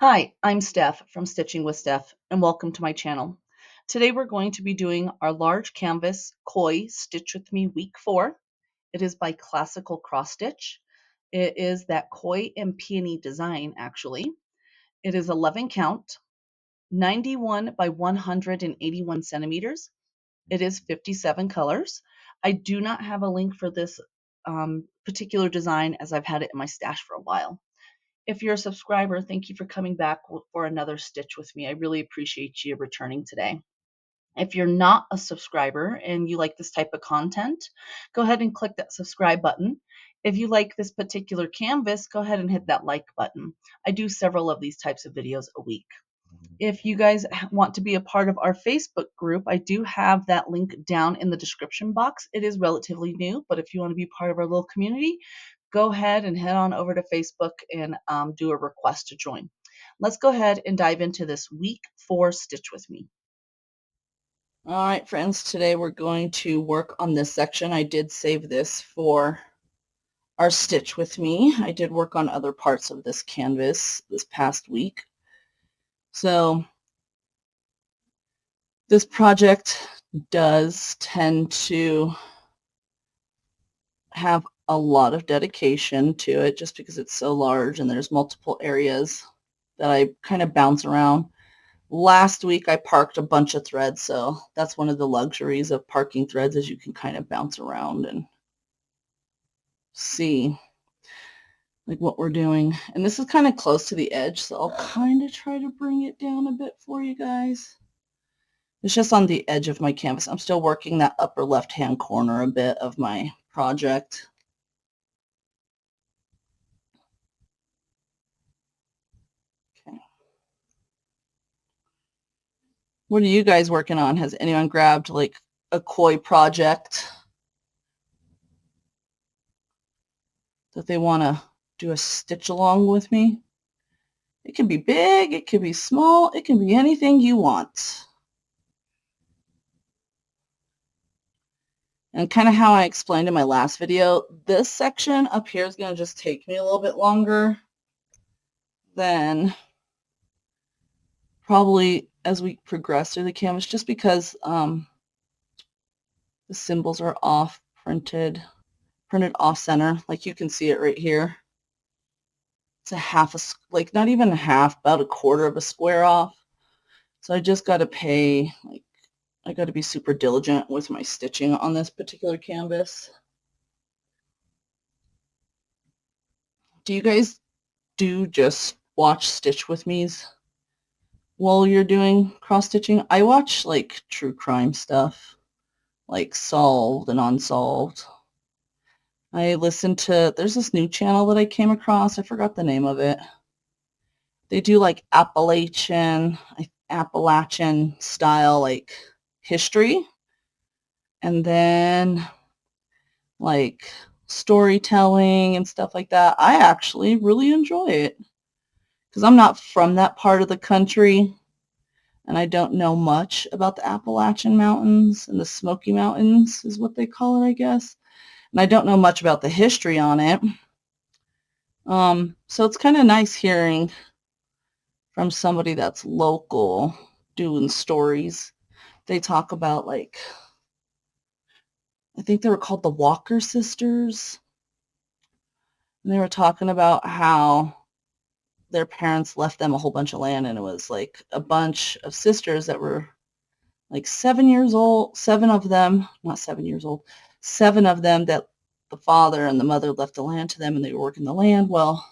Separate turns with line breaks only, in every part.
Hi, I'm Steph from Stitching with Steph, and welcome to my channel. Today we're going to be doing our large canvas Koi Stitch With Me Week 4. It is by Classical Cross Stitch. It is that Koi and Peony design, actually. It is 11 count, 91 by 181 centimeters. It is 57 colors. I do not have a link for this particular design as I've had it in my stash for a while. If you're a subscriber, thank you for coming back for another stitch with me. I really appreciate you returning today. If you're not a subscriber and you like this type of content, go ahead and click that subscribe button. If you like this particular canvas, go ahead and hit that like button. I do several of these types of videos a week. If you guys want to be a part of our Facebook group, I do have that link down in the description box. It is relatively new, but if you want to be part of our little community, go ahead and head on over to Facebook and do a request to join. Let's go ahead and dive into this week 4 stitch with me. All right, friends, today we're going to work on this section. I did save this for our stitch with me. I did work on other parts of this canvas this past week. So this project does tend to have a lot of dedication to it just because it's so large and there's multiple areas that I kind of bounce around. Last week I parked a bunch of threads, so that's one of the luxuries of parking threads is you can kind of bounce around and see like what we're doing. And this is kind of close to the edge, so I'll kind of try to bring it down a bit for you guys. It's just on the edge of my canvas. I'm still working that upper left-hand corner a bit of my project. Okay. What are you guys working on? Has anyone grabbed like a Koi project that they want to do a stitch along with me? It can be big, it can be small, it can be anything you want. And kind of how I explained in my last video, this section up here is going to just take me a little bit longer than probably as we progress through the canvas, just because the symbols are off printed off center. Like you can see it right here. It's a half, like not even a half, about a quarter of a square off. So I just got to pay, like, I got to be super diligent with my stitching on this particular canvas. Do you guys just watch Stitch With Me's while you're doing cross stitching? I watch like true crime stuff, like Solved and Unsolved. I listen to, there's this new channel that I came across. I forgot the name of it. They do like Appalachian style like history, and then like storytelling and stuff like that. I actually really enjoy it because I'm not from that part of the country and I don't know much about the Appalachian Mountains, and the Smoky Mountains is what they call it, I guess. And I don't know much about the history on it. So it's kind of nice hearing from somebody that's local doing stories. They talk about, like, I think they were called the Walker sisters. And they were talking about how their parents left them a whole bunch of land, and it was like a bunch of sisters that were like 7 years old, 7 of them, not 7 years old, 7 of them, that the father and the mother left the land to them and they were working the land. Well,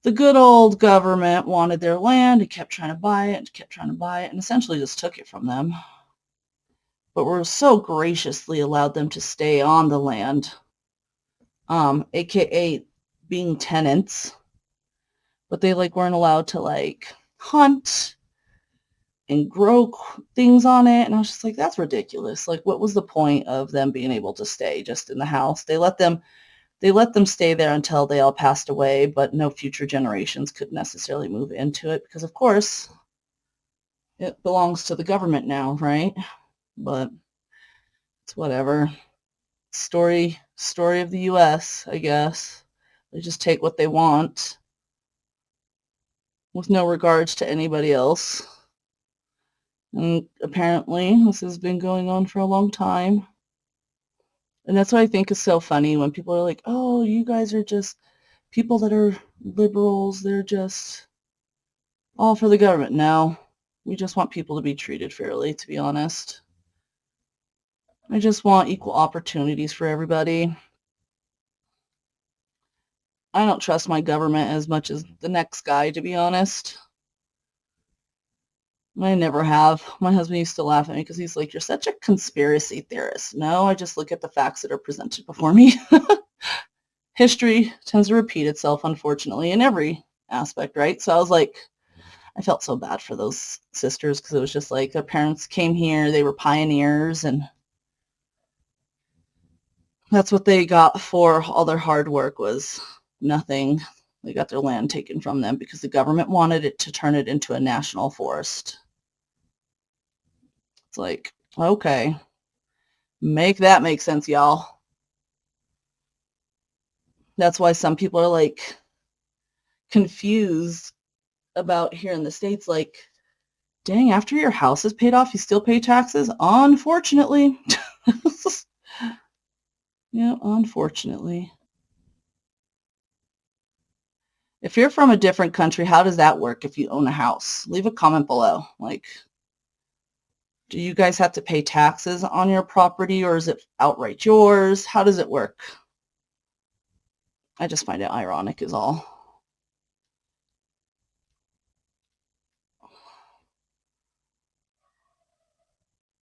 the good old government wanted their land and kept trying to buy it and kept trying to buy it and essentially just took it from them. But were so graciously allowed them to stay on the land, aka being tenants, but they like weren't allowed to like hunt and grow things on it. And I was just like, that's ridiculous. Like, what was the point of them being able to stay just in the house? They let them stay there until they all passed away, but no future generations could necessarily move into it because, of course, it belongs to the government now, right? But it's whatever. Story of the U.S., I guess. They just take what they want. with no regards to anybody else. And apparently this has been going on for a long time. And that's what I think is so funny when people are like, oh, you guys are just people that are liberals. They're just all for the government. No, we just want people to be treated fairly, to be honest. I just want equal opportunities for everybody. I don't trust my government as much as the next guy, to be honest. I never have. My husband used to laugh at me because he's like, you're such a conspiracy theorist. No, I just look at the facts that are presented before me. History tends to repeat itself, unfortunately, in every aspect, right? So I was like, I felt so bad for those sisters because it was just like their parents came here, they were pioneers, and that's what they got for all their hard work was nothing. They got their land taken from them because the government wanted it to turn it into a national forest. It's like, okay, make that make sense, y'all. That's why some people are like confused about here in the States, like, dang, after your house is paid off, you still pay taxes? Unfortunately. Yeah, unfortunately. If you're from a different country, how does that work if you own a house? Leave a comment below. Like, do you guys have to pay taxes on your property or is it outright yours? How does it work? I just find it ironic is all.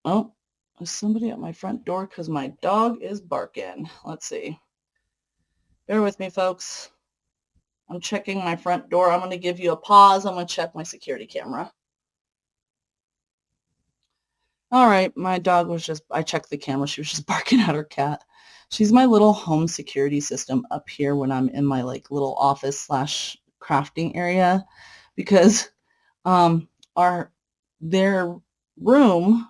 Oh, there's somebody at my front door because my dog is barking. Let's see. Bear with me, folks. I'm checking my front door. I'm going to give you a pause. I'm going to check my security camera. All right, my dog was just, I checked the camera. She was just barking at her cat. She's my little home security system up here when I'm in my like little office slash crafting area because their room,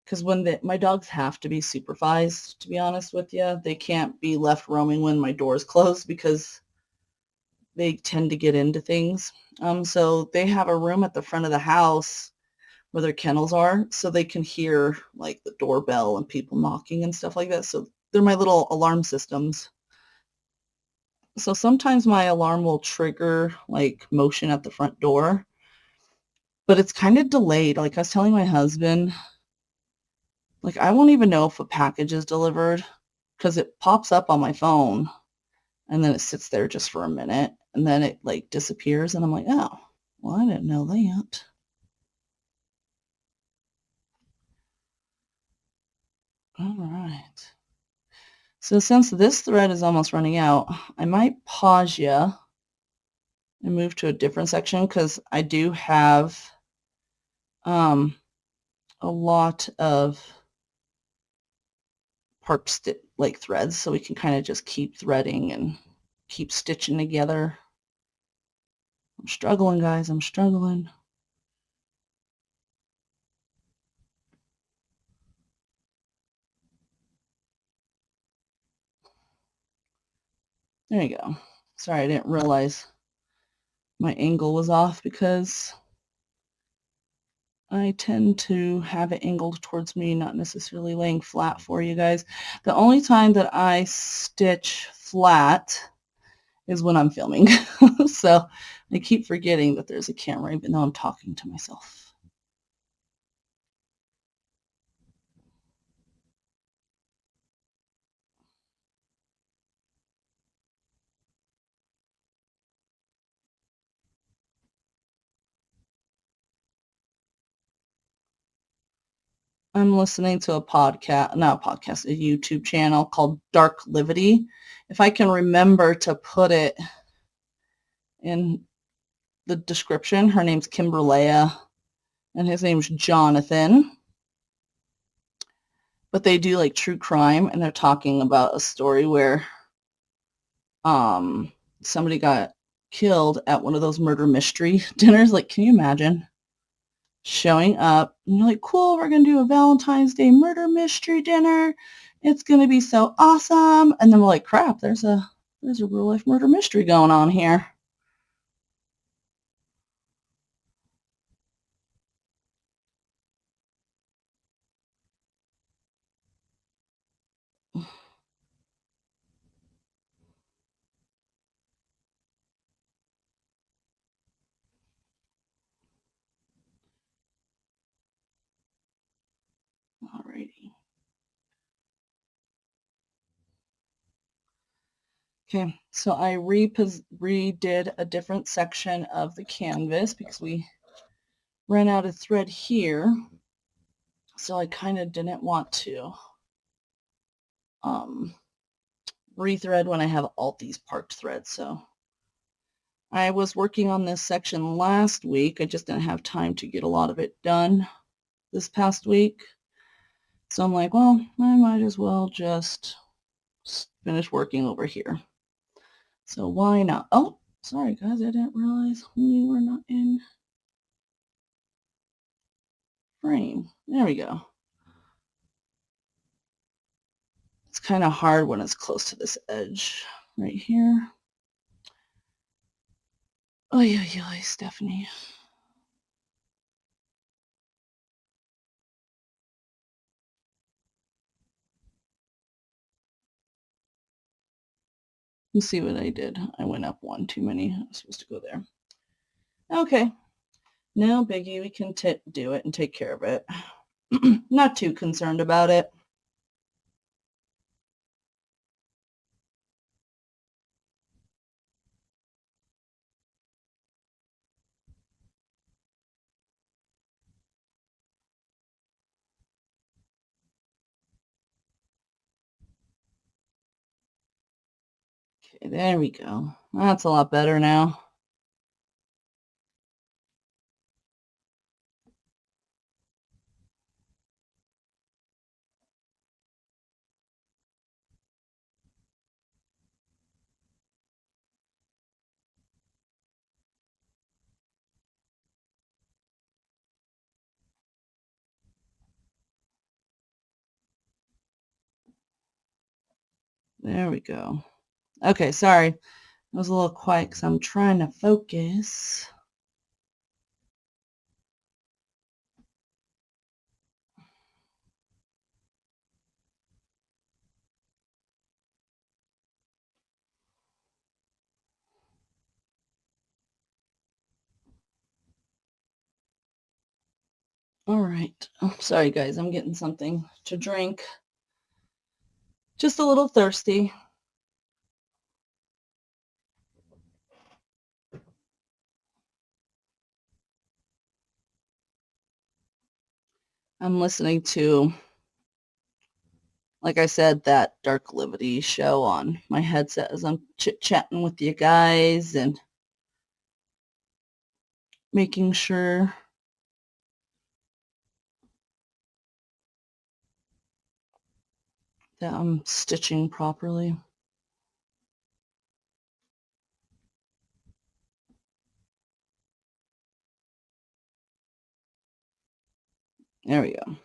because my dogs have to be supervised, to be honest with you. They can't be left roaming when my door's closed because they tend to get into things. So they have a room at the front of the house where their kennels are, so they can hear like the doorbell and people knocking and stuff like that. So they're my little alarm systems. So sometimes my alarm will trigger like motion at the front door, but it's kind of delayed. Like I was telling my husband, like I won't even know if a package is delivered because it pops up on my phone and then it sits there just for a minute and then it like disappears and I'm like, oh, well, I didn't know that. All right. So since this thread is almost running out, I might pause you and move to a different section because I do have a lot of like threads, so we can kind of just keep threading and keep stitching together. I'm struggling, guys. I'm struggling. There you go. Sorry, I didn't realize my angle was off because I tend to have it angled towards me, not necessarily laying flat for you guys. The only time that I stitch flat is when I'm filming. So I keep forgetting that there's a camera even though I'm talking to myself. I'm listening to a podcast, not a podcast, a YouTube channel called Dark Livity. If I can remember to put it in the description, her name's Kimberlea and his name's Jonathan. But they do like true crime and they're talking about a story where somebody got killed at one of those murder mystery dinners. Like, can you imagine showing up and you're like, cool, we're going to do a Valentine's Day murder mystery dinner. It's going to be so awesome. And then we're like, crap, there's a real life murder mystery going on here. Okay, so I redid a different section of the canvas because we ran out of thread here. So I kind of didn't want to rethread when I have all these parked threads. So I was working on this section last week. I just didn't have time to get a lot of it done this past week. So I'm like, well, I might as well just finish working over here. So why not? Oh, sorry guys, I didn't realize we were not in frame. There we go. It's kind of hard when it's close to this edge right here. Oh yeah, Stephanie. You see what I did? I went up one too many. I was supposed to go there. Okay, no biggie. We can do it and take care of it. Not too concerned about it. Okay, there we go. That's a lot better now. There we go. Okay, sorry. I was a little quiet because I'm trying to focus. All right. Oh, sorry, guys. I'm getting something to drink. Just a little thirsty. I'm listening to, like I said, that Dark Liberty show on my headset as I'm chit-chatting with you guys and making sure that I'm stitching properly. There we go.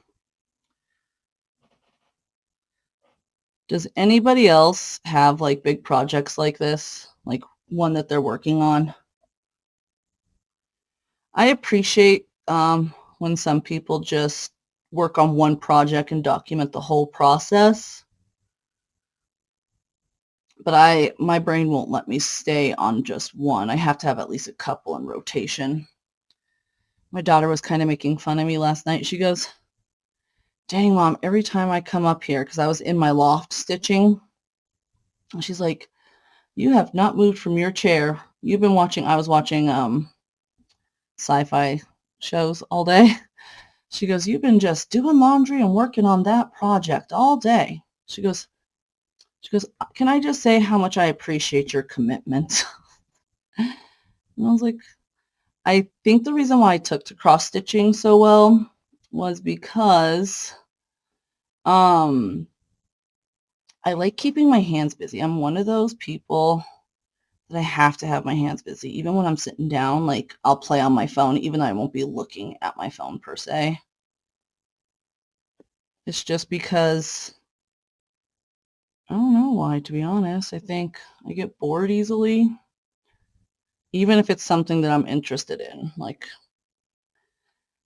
Does anybody else have like big projects like this? Like one that they're working on? I appreciate when some people just work on one project and document the whole process. But my brain won't let me stay on just one. I have to have at least a couple in rotation. My daughter was kind of making fun of me last night. She goes, dang, Mom, every time I come up here, because I was in my loft stitching, and she's like, you have not moved from your chair. You've been watching, I was watching sci-fi shows all day. She goes, you've been just doing laundry and working on that project all day. She goes, can I just say how much I appreciate your commitment? And I was like, I think the reason why I took to cross stitching so well was because I like keeping my hands busy. I'm one of those people that I have to have my hands busy. Even when I'm sitting down, like I'll play on my phone, even though I won't be looking at my phone per se. It's just because I don't know why, to be honest. I think I get bored easily, even if it's something that I'm interested in. Like,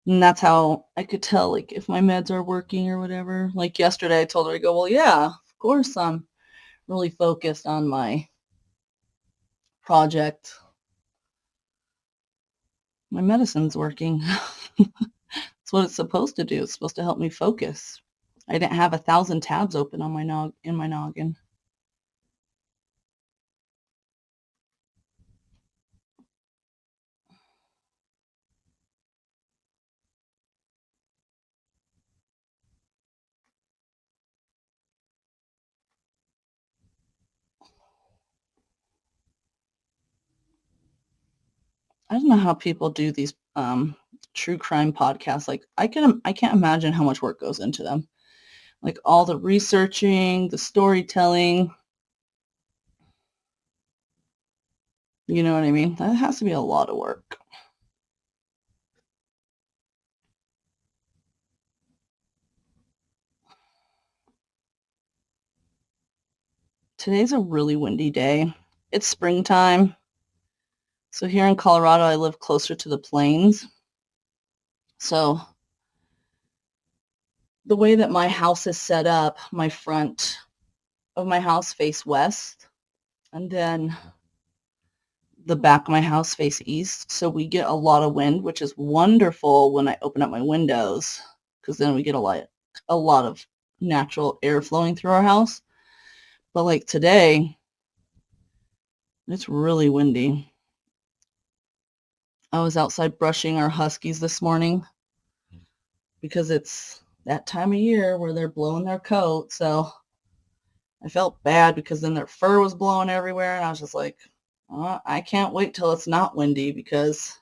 and that's how I could tell, like, if my meds are working or whatever. Like yesterday, I told her, I go, well, yeah, of course I'm really focused on my project. My medicine's working. That's what it's supposed to do. It's supposed to help me focus. I didn't have 1,000 tabs open on my in my noggin. I don't know how people do these true crime podcasts. Like I can't imagine how much work goes into them. Like all the researching, the storytelling, you know what I mean? That has to be a lot of work. Today's a really windy day. It's springtime. So here in Colorado, I live closer to the plains. So the way that my house is set up, my front of my house face west, and then the back of my house face east. So we get a lot of wind, which is wonderful when I open up my windows, because then we get a lot of natural air flowing through our house. But like today, it's really windy. I was outside brushing our huskies this morning because it's that time of year where they're blowing their coat. So I felt bad because then their fur was blowing everywhere. And I was just like, oh, I can't wait till it's not windy because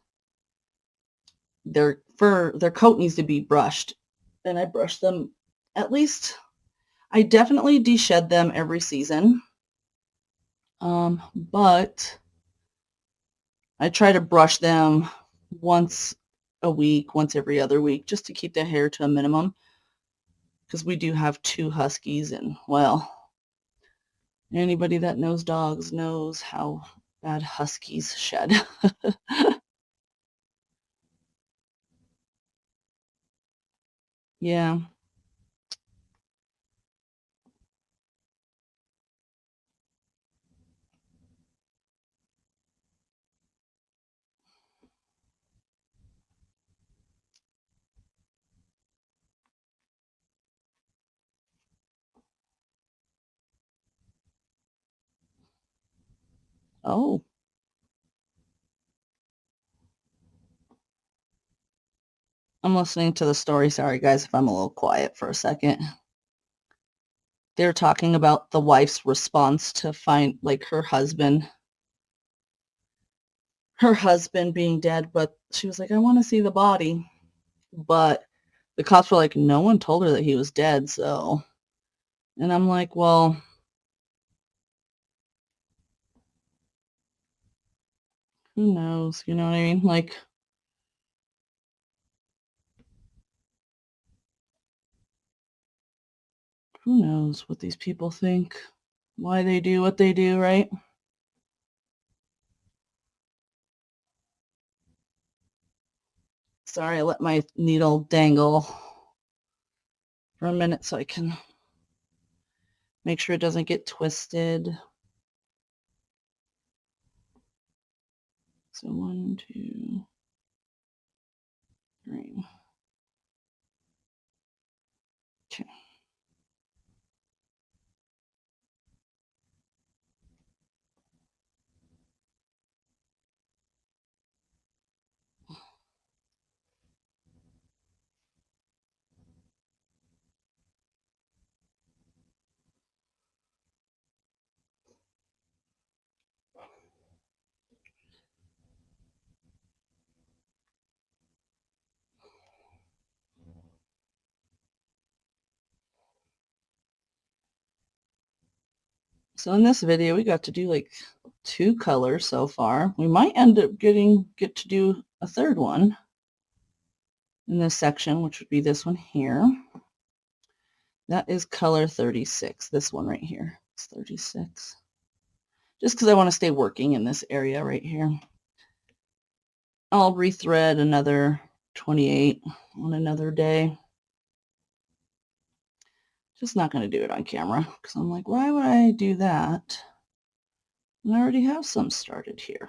their coat needs to be brushed. And I brush them at least, I definitely de-shed them every season. But I try to brush them once a week, once every other week, just to keep the hair to a minimum. Because we do have 2 huskies, and well, anybody that knows dogs knows how bad huskies shed. Yeah. Oh, I'm listening to the story. Sorry, guys, if I'm a little quiet for a second. They're talking about the wife's response to find, like, her husband being dead, but she was like, I want to see the body. But the cops were like, no one told her that he was dead, so. And I'm like, well, who knows? You know what I mean? Like, who knows what these people think? Why they do what they do, right? Sorry, I let my needle dangle for a minute so I can make sure it doesn't get twisted. So 1, 2, 3. Okay. So in this video, we got to do like 2 colors so far. We might end up get to do a third one in this section, which would be this one here. That is color 36, this one right here. It's 36. Just because I want to stay working in this area right here. I'll rethread another 28 on another day. Just not going to do it on camera because I'm like, why would I do that? And I already have some started here.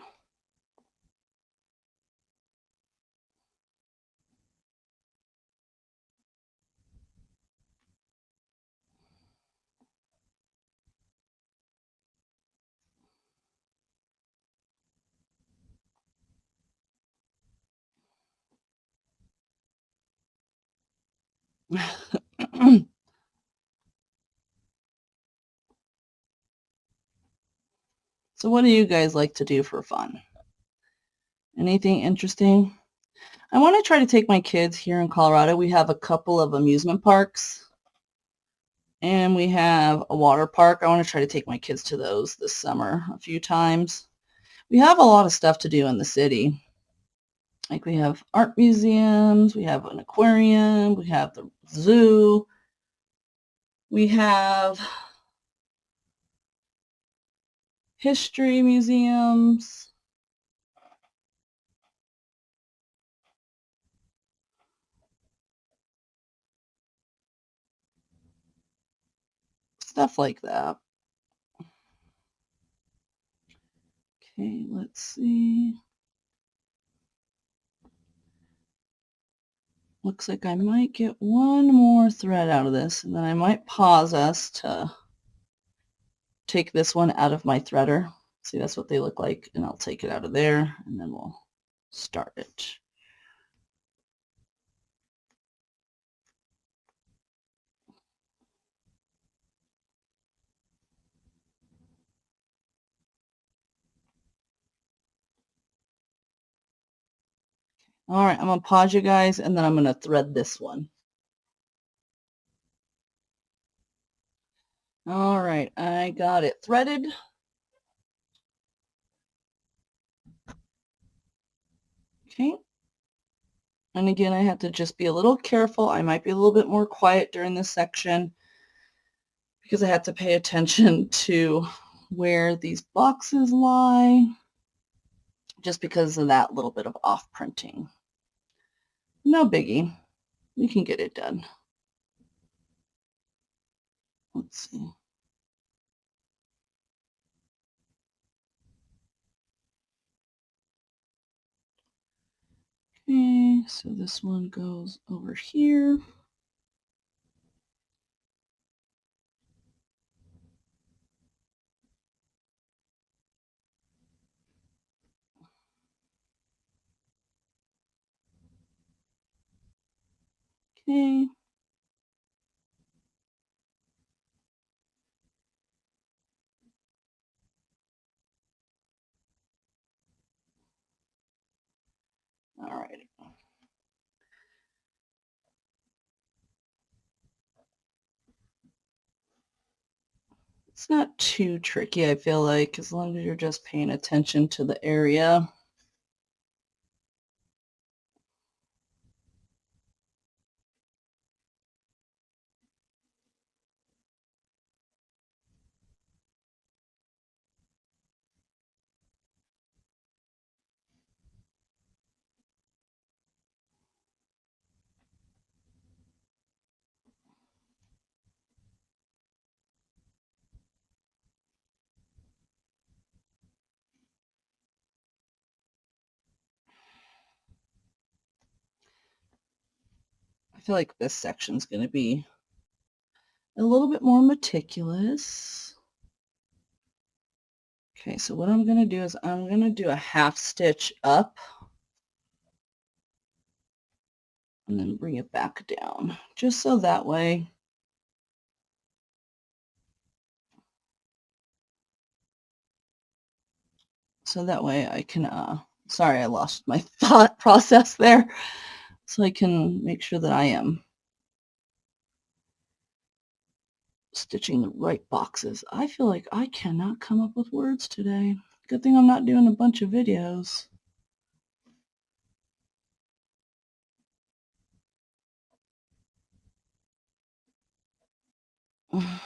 So what do you guys like to do for fun? Anything interesting? I want to try to take my kids here in Colorado. We have a couple of amusement parks and we have a water park. I want to try to take my kids to those this summer a few times. We have a lot of stuff to do in the city. Like we have art museums, we have an aquarium, we have the zoo, we have history museums. Stuff like that. Okay, let's see. Looks like I might get one more thread out of this, and then I might pause us to take this one out of my threader. See, that's what they look like, and I'll take it out of there, and then we'll start it. All right, I'm going to pause you guys, and then I'm going to thread this one. All right, I got it threaded. Okay. And again, I have to just be a little careful. I might be a little bit more quiet during this section because I have to pay attention to where these boxes lie, just because of that little bit of off printing. No biggie. We can get it done. Let's see. Okay, so this one goes over here. Okay. All right. It's not too tricky, I feel like, as long as you're just paying attention to the area. I feel like this section's going to be a little bit more meticulous. Okay, so what I'm going to do is I'm going to do a half stitch up and then bring it back down, just so that way I can, sorry, I lost my thought process there. So I can make sure that I am stitching the right boxes. I feel like I cannot come up with words today. Good thing I'm not doing a bunch of videos. I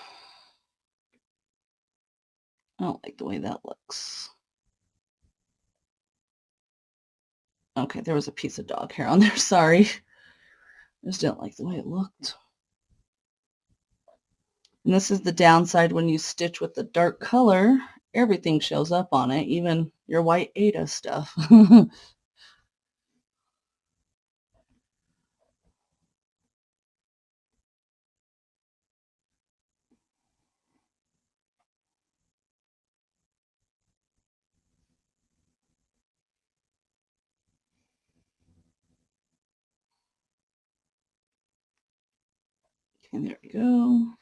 don't like the way that looks. Okay, there was a piece of dog hair on there. Sorry. I just didn't like the way it looked. And this is the downside when you stitch with the dark color. Everything shows up on it, even your white Ada stuff. Okay, there we go.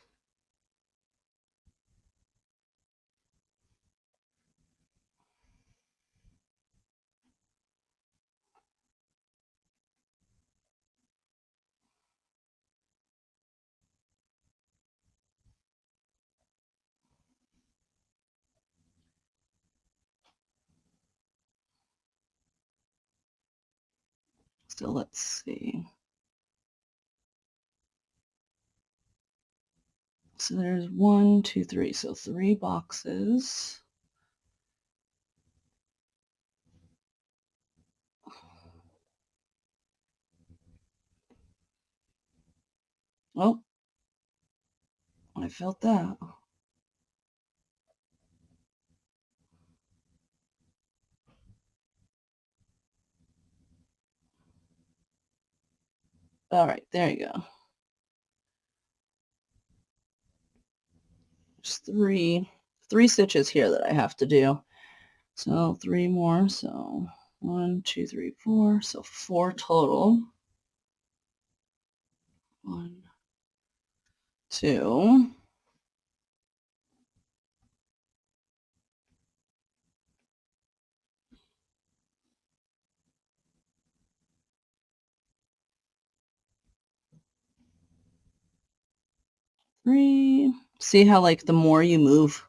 So let's see. So there's 1, 2, 3. So 3 boxes. Oh, I felt that. All right, there you go. There's three stitches here that I have to do. So 3 more. So 1, 2, 3, 4. So 4 total. 1, 2. 3. See how like the more you move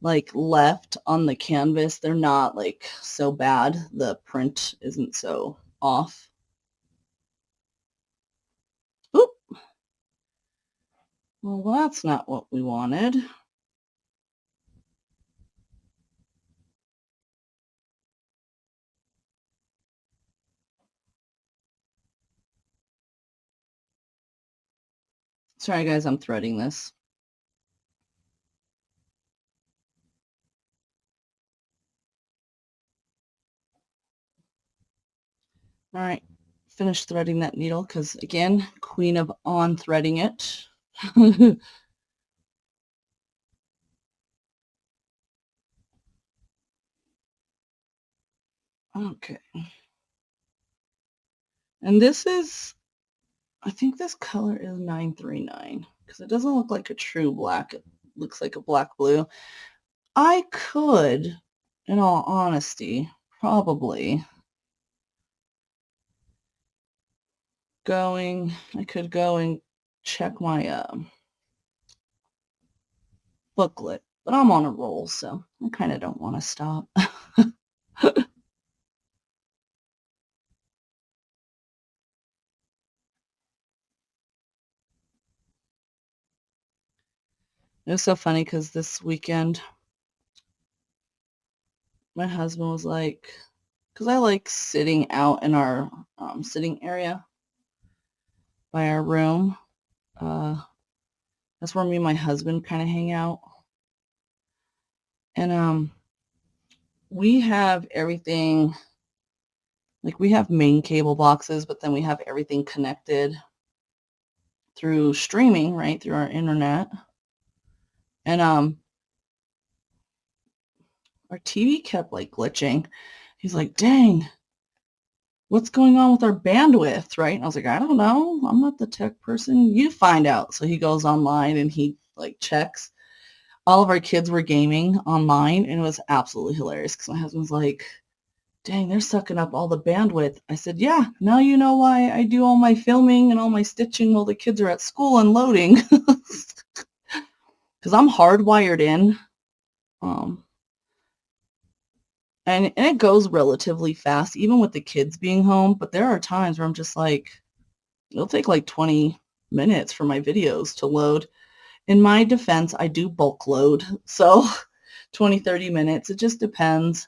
like left on the canvas, they're not like so bad. The print isn't so off. Oop. Well, that's not what we wanted. Sorry guys, I'm threading this. All right, finish threading that needle because again, queen of on threading it. Okay. And this is, I think this color is 939 because it doesn't look like a true black. It looks like a black blue. I could, in all honesty, probably I could go and check my booklet, but I'm on a roll, so I kind of don't want to stop. It was so funny because this weekend, my husband was like, because I like sitting out in our sitting area by our room. That's where me and my husband kind of hang out. And we have everything, like we have main cable boxes, but then we have everything connected through streaming, right, through our internet. And our TV kept like glitching. He's like, dang, what's going on with our bandwidth, right? And I was like, I don't know. I'm not the tech person. You find out. So he goes online and he like checks. All of our kids were gaming online, and it was absolutely hilarious because my husband's like, dang, they're sucking up all the bandwidth. I said, yeah, now you know why I do all my filming and all my stitching while the kids are at school and loading. Because I'm hardwired in. Um, and it goes relatively fast, even with the kids being home. But there are times where I'm just like, it'll take like 20 minutes for my videos to load. In my defense, I do bulk load. So 20, 30 minutes. It just depends.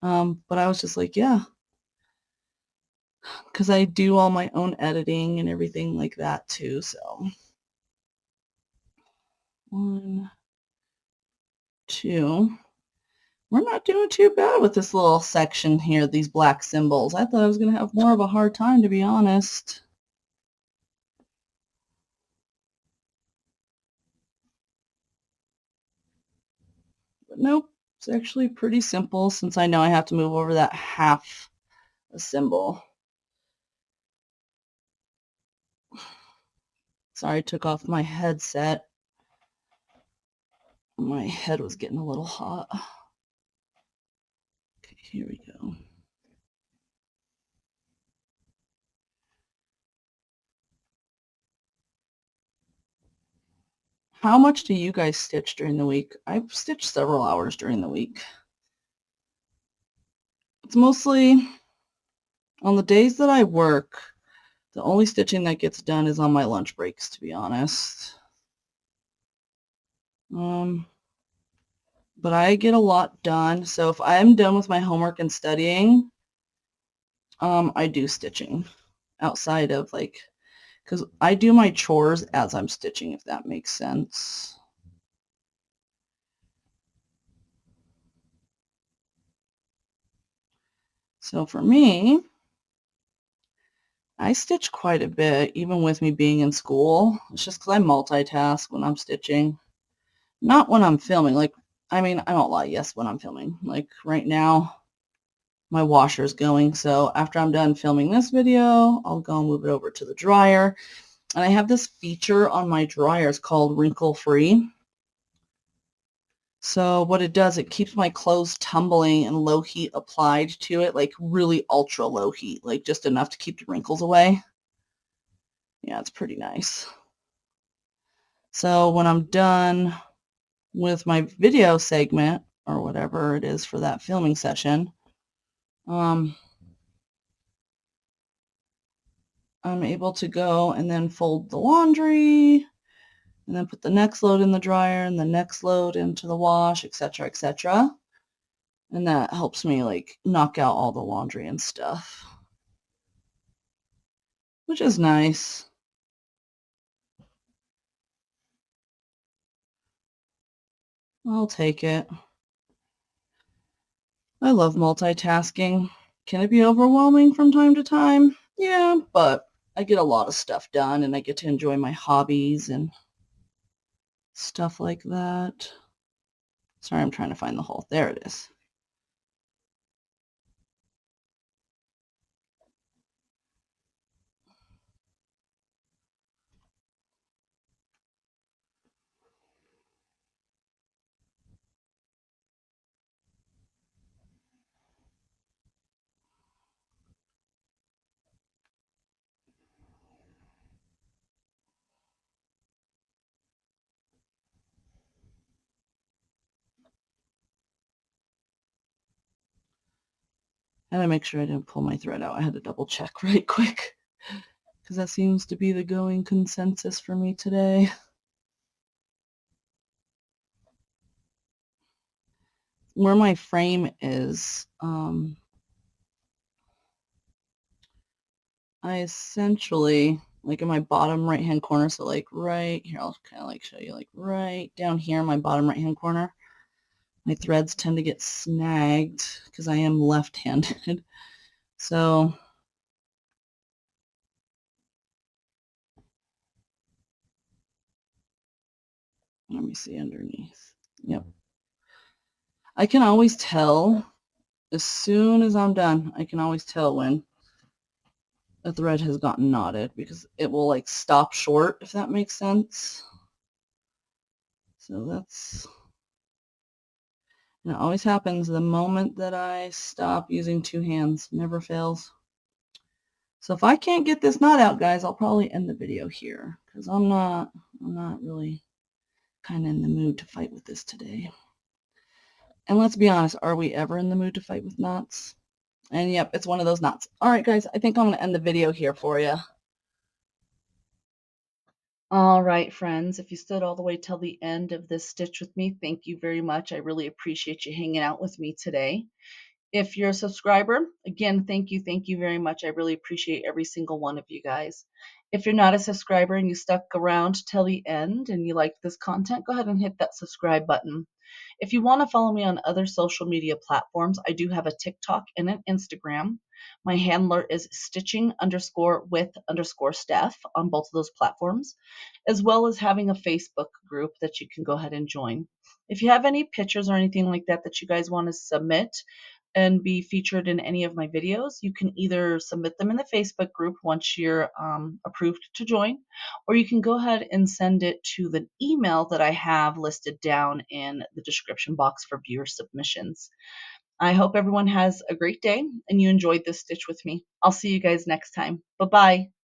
But I was just like, yeah, because I do all my own editing and everything like that too. So 1, 2. We're not doing too bad with this little section here, these black symbols. I thought I was going to have more of a hard time, to be honest. But nope, it's actually pretty simple since I know I have to move over that half a symbol. Sorry, I took off my headset. My head was getting a little hot. Okay, here we go. How much do you guys stitch during the week? I've stitched several hours during the week. It's mostly
On the days that I work, the only stitching that gets done is on my lunch breaks, to be honest. But I get a lot done. So if I'm done with my homework and studying, I do stitching outside of like, because I do my chores as I'm stitching, if that makes sense. So for me, I stitch quite a bit, even with me being in school. It's just because I multitask when I'm stitching. Not when I'm filming. Like, I mean, I won't lie. Yes, when I'm filming. Like right now, my washer's going. So after I'm done filming this video, I'll go and move it over to the dryer. And I have this feature on my dryers called wrinkle free. So what it does, it keeps my clothes tumbling and low heat applied to it, like really ultra low heat, like just enough to keep the wrinkles away. Yeah, it's pretty nice. So when I'm done with my video segment or whatever it is for that filming session, I'm able to go and then fold the laundry and then put the next load in the dryer and the next load into the wash, etc., etc. And that helps me like knock out all the laundry and stuff, which is nice. I'll take it. I love multitasking. Can it be overwhelming from time to time? Yeah, but I get a lot of stuff done and I get to enjoy my hobbies and stuff like that. Sorry, I'm trying to find the hole. There it is. I had to make sure I didn't pull my thread out. I had to double check right quick because that seems to be the going consensus for me today. Where my frame is, I essentially, like in my bottom right hand corner, so like right here, I'll kind of like show you like right down here in my bottom right hand corner, my threads tend to get snagged because I am left-handed. So let me see underneath. Yep. I can always tell as soon as I'm done, I can always tell when a thread has gotten knotted because it will like stop short, if that makes sense. So that's, and it always happens the moment that I stop using two hands. Never fails. So if I can't get this knot out, guys, I'll probably end the video here because I'm not really kind of in the mood to fight with this today. And let's be honest, are we ever in the mood to fight with knots? And yep, it's one of those knots. All right, guys, I think I'm going to end the video here for you.
All right, friends, if you stood all the way till the end of this stitch with me, thank you very much. I really appreciate you hanging out with me today. If you're a subscriber, again, thank you very much. I really appreciate every single one of you guys. If you're not a subscriber and you stuck around till the end and you liked this content, go ahead and hit that subscribe button. If you want to follow me on other social media platforms, I do have a TikTok and an Instagram. My handler is stitching_with_Steph on both of those platforms, as well as having a Facebook group that you can go ahead and join. If you have any pictures or anything like that that you guys want to submit and be featured in any of my videos, you can either submit them in the Facebook group once you're approved to join, or you can go ahead and send it to the email that I have listed down in the description box for viewer submissions. I hope everyone has a great day and you enjoyed this stitch with me. I'll see you guys next time. Bye-bye.